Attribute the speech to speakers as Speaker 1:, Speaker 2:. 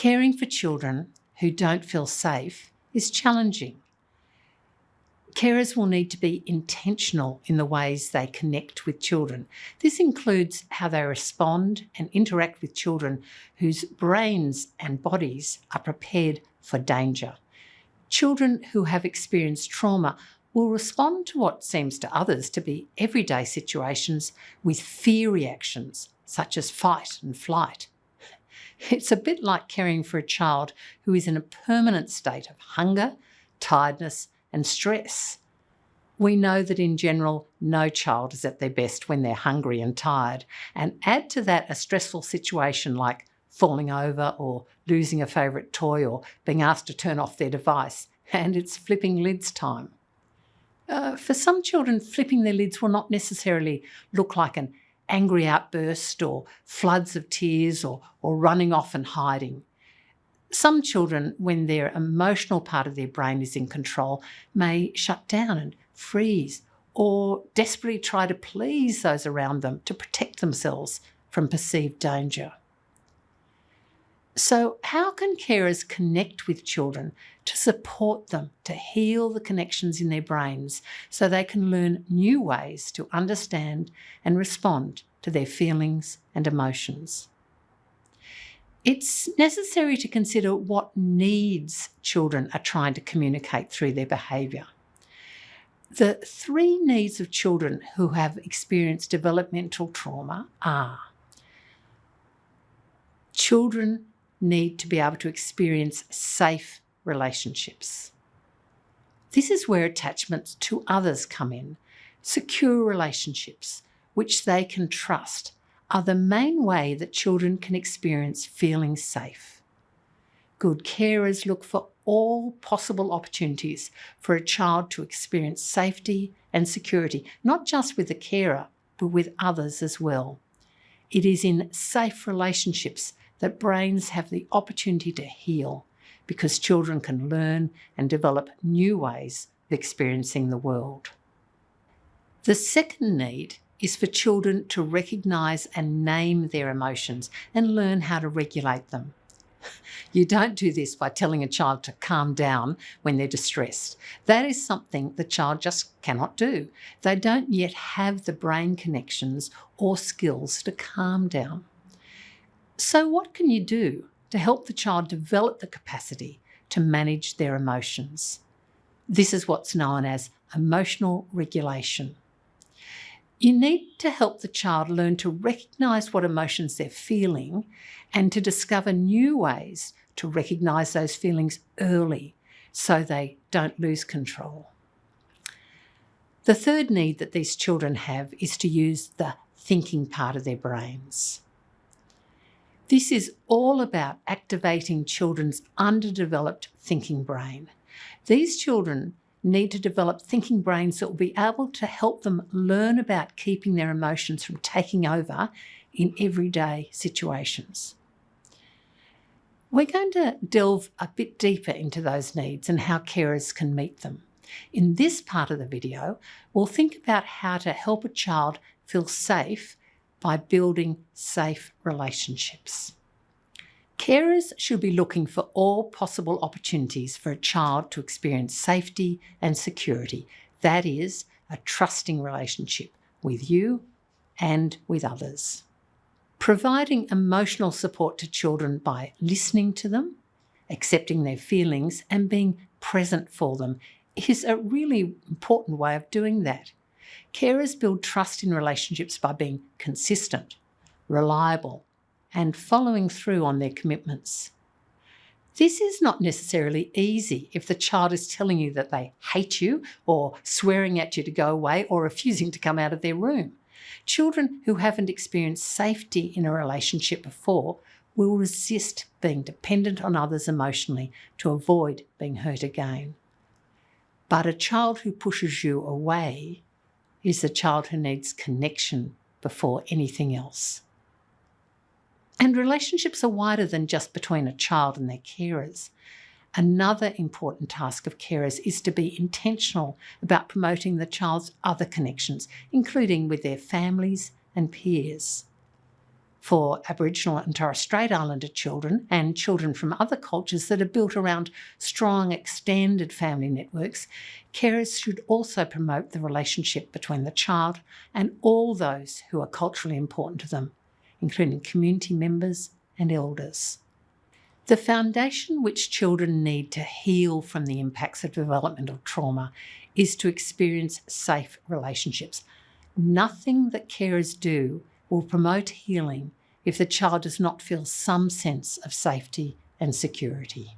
Speaker 1: Caring for children who don't feel safe is challenging. Carers will need to be intentional in the ways they connect with children. This includes how they respond and interact with children whose brains and bodies are prepared for danger. Children who have experienced trauma will respond to what seems to others to be everyday situations with fear reactions, such as fight and flight. It's a bit like caring for a child who is in a permanent state of hunger, tiredness, and stress. We know that in general, no child is at their best when they're hungry and tired, and add to that a stressful situation like falling over or losing a favourite toy or being asked to turn off their device, and it's flipping lids time. For some children, flipping their lids will not necessarily look like an angry outburst or floods of tears or running off and hiding. Some children, when their emotional part of their brain is in control, may shut down and freeze or desperately try to please those around them to protect themselves from perceived danger. So how can carers connect with children to support them to heal the connections in their brains so they can learn new ways to understand and respond to their feelings and emotions? It's necessary to consider what needs children are trying to communicate through their behaviour. The 3 needs of children who have experienced developmental trauma are: children need to be able to experience safe relationships. This is where attachments to others come in. Secure relationships, which they can trust, are the main way that children can experience feeling safe. Good carers look for all possible opportunities for a child to experience safety and security, not just with the carer, but with others as well. It is in safe relationships that brains have the opportunity to heal, because children can learn and develop new ways of experiencing the world. The second need is for children to recognise and name their emotions and learn how to regulate them. You don't do this by telling a child to calm down when they're distressed. That is something the child just cannot do. They don't yet have the brain connections or skills to calm down. So what can you do to help the child develop the capacity to manage their emotions? This is what's known as emotional regulation. You need to help the child learn to recognise what emotions they're feeling and to discover new ways to recognise those feelings early so they don't lose control. The third need that these children have is to use the thinking part of their brains. This is all about activating children's underdeveloped thinking brain. These children need to develop thinking brains that will be able to help them learn about keeping their emotions from taking over in everyday situations. We're going to delve a bit deeper into those needs and how carers can meet them. In this part of the video, we'll think about how to help a child feel safe by building safe relationships. Carers should be looking for all possible opportunities for a child to experience safety and security. That is, a trusting relationship with you and with others. Providing emotional support to children by listening to them, accepting their feelings, and being present for them is a really important way of doing that. Carers build trust in relationships by being consistent, reliable, and following through on their commitments. This is not necessarily easy if the child is telling you that they hate you or swearing at you to go away or refusing to come out of their room. Children who haven't experienced safety in a relationship before will resist being dependent on others emotionally to avoid being hurt again. But a child who pushes you away is a child who needs connection before anything else. And relationships are wider than just between a child and their carers. Another important task of carers is to be intentional about promoting the child's other connections, including with their families and peers. For Aboriginal and Torres Strait Islander children and children from other cultures that are built around strong extended family networks, carers should also promote the relationship between the child and all those who are culturally important to them, including community members and elders. The foundation which children need to heal from the impacts of developmental trauma is to experience safe relationships. Nothing that carers do will promote healing if the child does not feel some sense of safety and security.